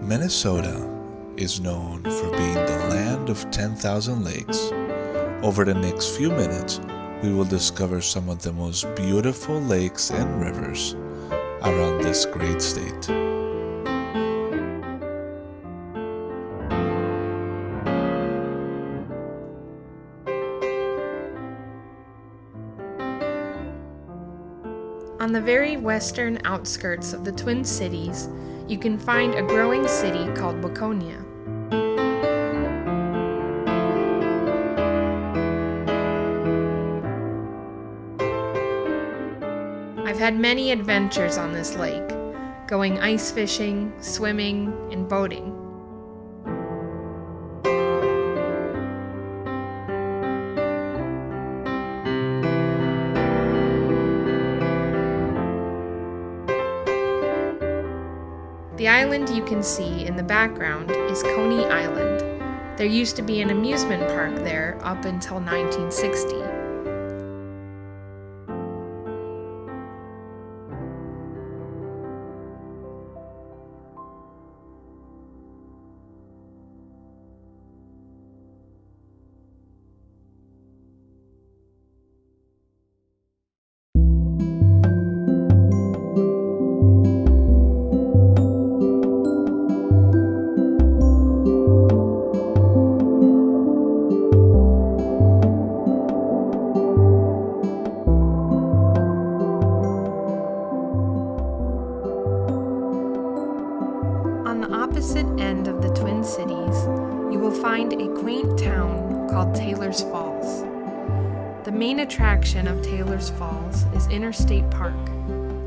Minnesota is known for being the land of 10,000 lakes. Over the next few minutes, we will discover some of the most beautiful lakes and rivers around this great state. On the very western outskirts of the Twin Cities, you can find a growing city called Waconia. I've had many adventures on this lake, going ice fishing, swimming, and boating. The island you can see in the background is Coney Island. There used to be an amusement park there up until 1960. On the opposite end of the Twin Cities, you will find a quaint town called Taylor's Falls. The main attraction of Taylor's Falls is Interstate Park,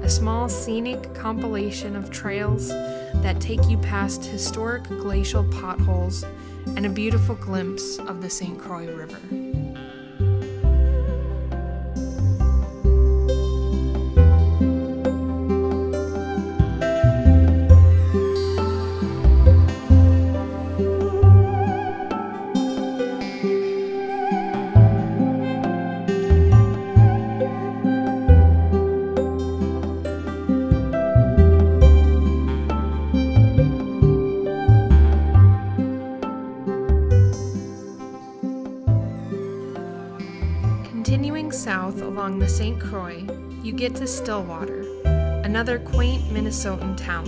a small scenic compilation of trails that take you past historic glacial potholes and a beautiful glimpse of the St. Croix River. Continuing south along the St. Croix, you get to Stillwater, another quaint Minnesotan town.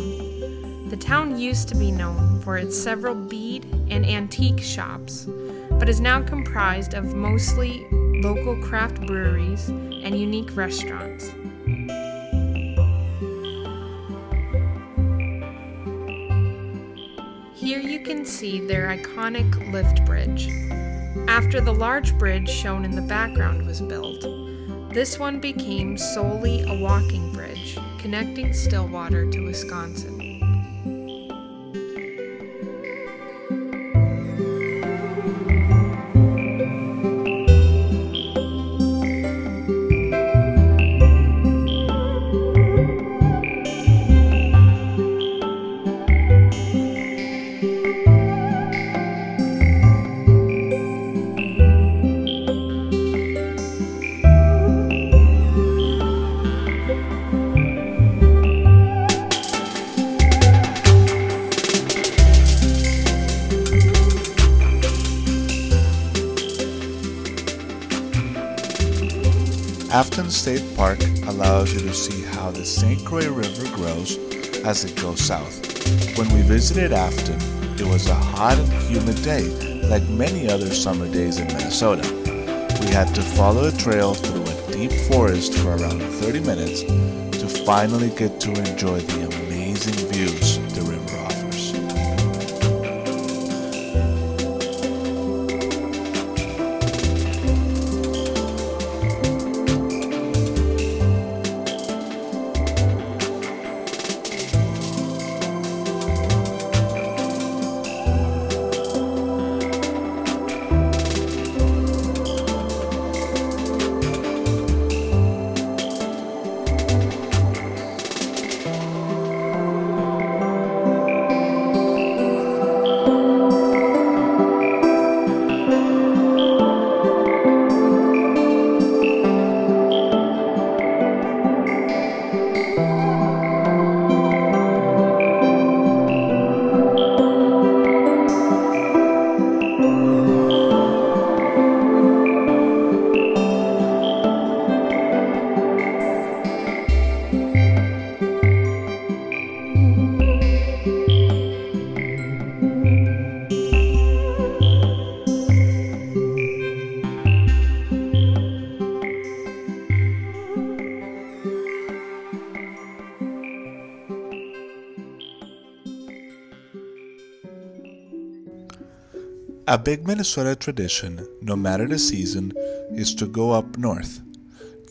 The town used to be known for its several bead and antique shops, but is now comprised of mostly local craft breweries and unique restaurants. Here you can see their iconic lift bridge. After the large bridge shown in the background was built, this one became solely a walking bridge connecting Stillwater to Wisconsin. Afton State Park allows you to see how the St. Croix River grows as it goes south. When we visited Afton, it was a hot and humid day, like many other summer days in Minnesota. We had to follow a trail through a deep forest for around 30 minutes to finally get to enjoy the amazing views the river offers. A big Minnesota tradition, no matter the season, is to go up north.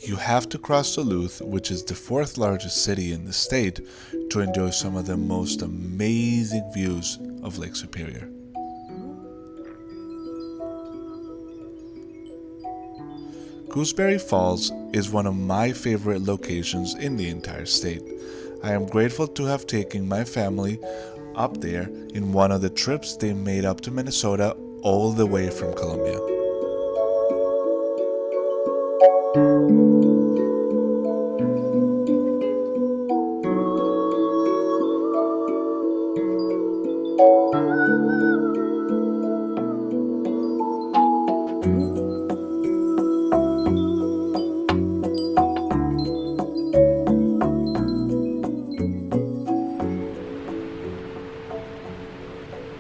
You have to cross Duluth, which is the fourth largest city in the state, to enjoy some of the most amazing views of Lake Superior. Gooseberry Falls is one of my favorite locations in the entire state. I am grateful to have taken my family up there in one of the trips they made up to Minnesota all the way from Columbia.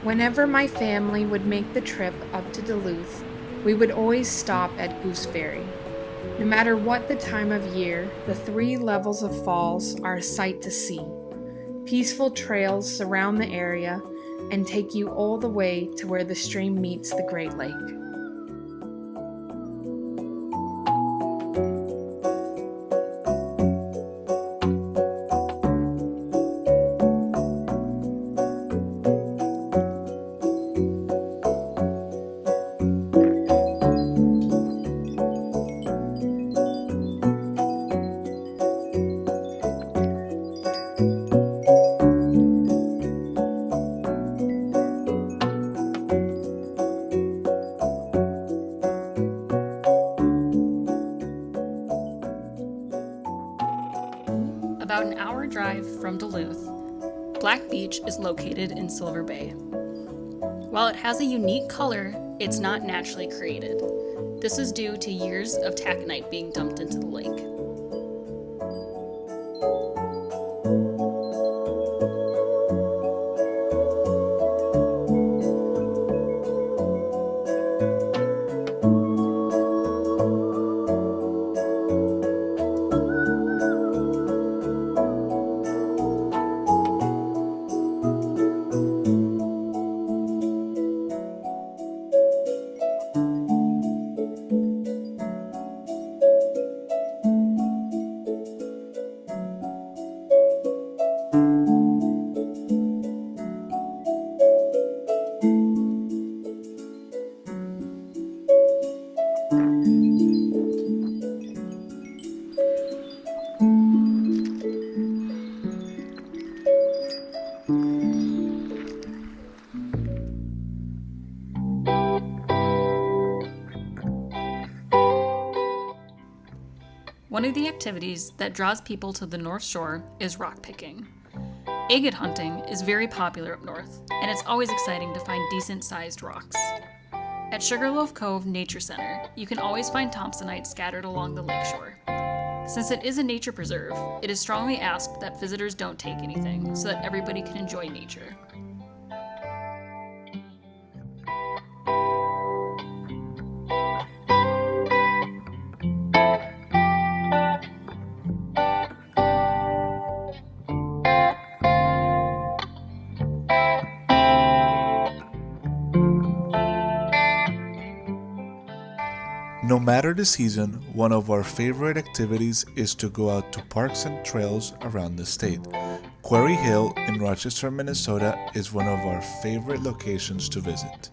Whenever my family would make the trip up to Duluth, we would always stop at Gooseberry. No matter what the time of year, the 3 levels of falls are a sight to see. Peaceful trails surround the area and take you all the way to where the stream meets the Great Lake. About an hour drive from Duluth, Black Beach is located in Silver Bay. While it has a unique color, it's not naturally created. This is due to years of taconite being dumped into the lake. One of the activities that draws people to the North Shore is rock picking. Agate hunting is very popular up north, and it's always exciting to find decent-sized rocks. At Sugarloaf Cove Nature Center, you can always find thompsonite scattered along the lakeshore. Since it is a nature preserve, it is strongly asked that visitors don't take anything so that everybody can enjoy nature. No matter the season, one of our favorite activities is to go out to parks and trails around the state. Quarry Hill in Rochester, Minnesota is one of our favorite locations to visit.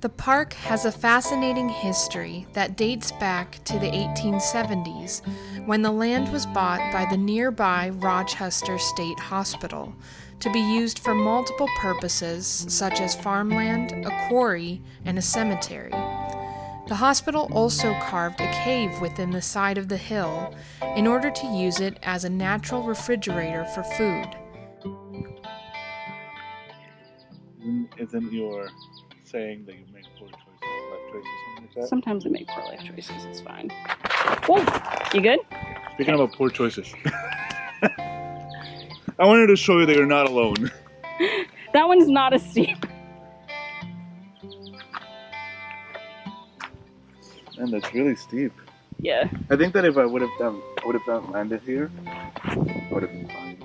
The park has a fascinating history that dates back to the 1870s, when the land was bought by the nearby Rochester State Hospital to be used for multiple purposes such as farmland, a quarry, and a cemetery. The hospital also carved a cave within the side of the hill in order to use it as a natural refrigerator for food. Isn't your saying that you make poor choices, left choices, something like that? Sometimes I make poor life choices, it's fine. Whoa, you good? Speaking about poor choices, I wanted to show you that you're not alone. That one's not as steep. And that's really steep. Yeah. I think that if I would have landed here, I would have been fine.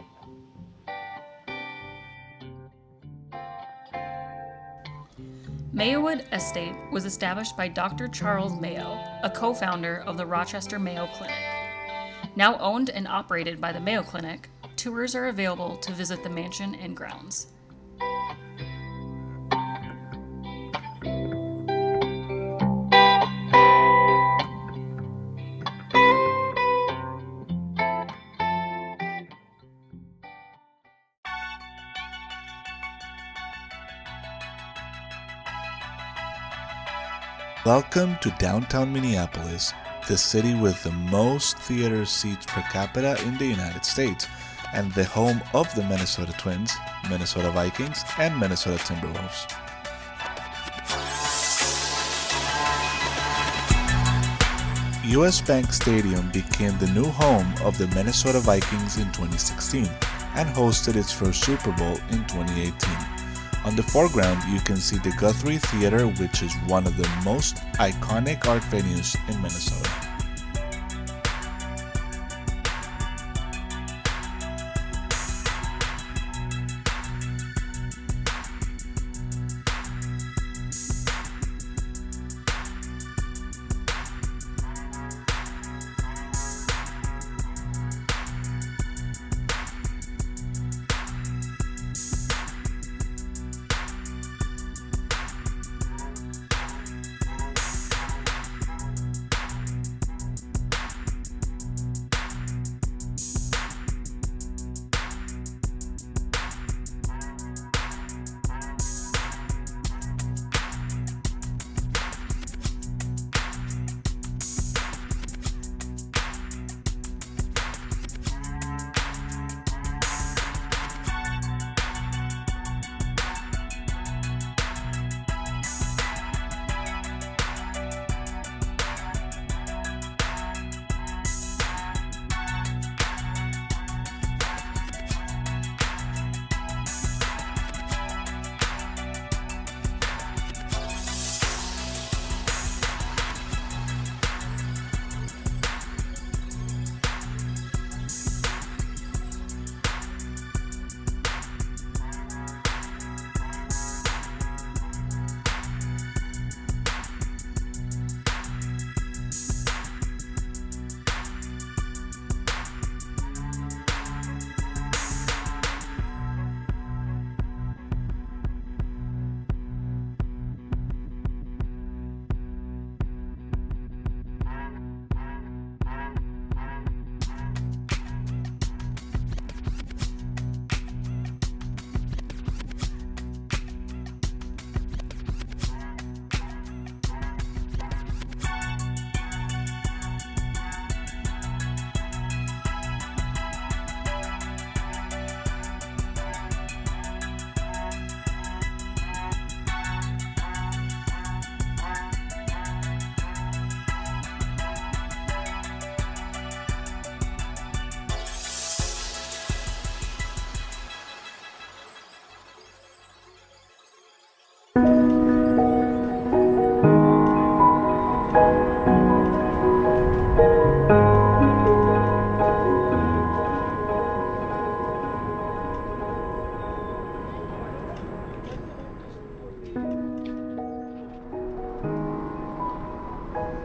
Mayowood Estate was established by Dr. Charles Mayo, a co-founder of the Rochester Mayo Clinic. Now owned and operated by the Mayo Clinic, tours are available to visit the mansion and grounds. Welcome to downtown Minneapolis, the city with the most theater seats per capita in the United States, and the home of the Minnesota Twins, Minnesota Vikings, and Minnesota Timberwolves. US Bank Stadium became the new home of the Minnesota Vikings in 2016 and hosted its first Super Bowl in 2018. On the foreground, you can see the Guthrie Theater, which is one of the most iconic art venues in Minnesota.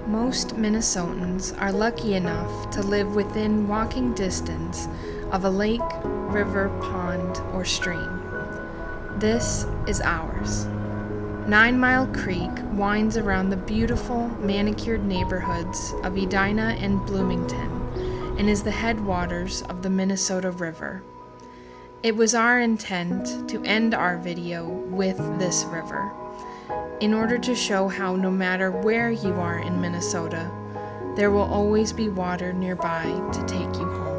Most Minnesotans are lucky enough to live within walking distance of a lake, river, pond, or stream. This is ours. 9 Mile Creek winds around the beautiful, manicured neighborhoods of Edina and Bloomington and is the headwaters of the Minnesota River. It was our intent to end our video with this river, in order to show how no matter where you are in Minnesota, there will always be water nearby to take you home.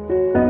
Bye.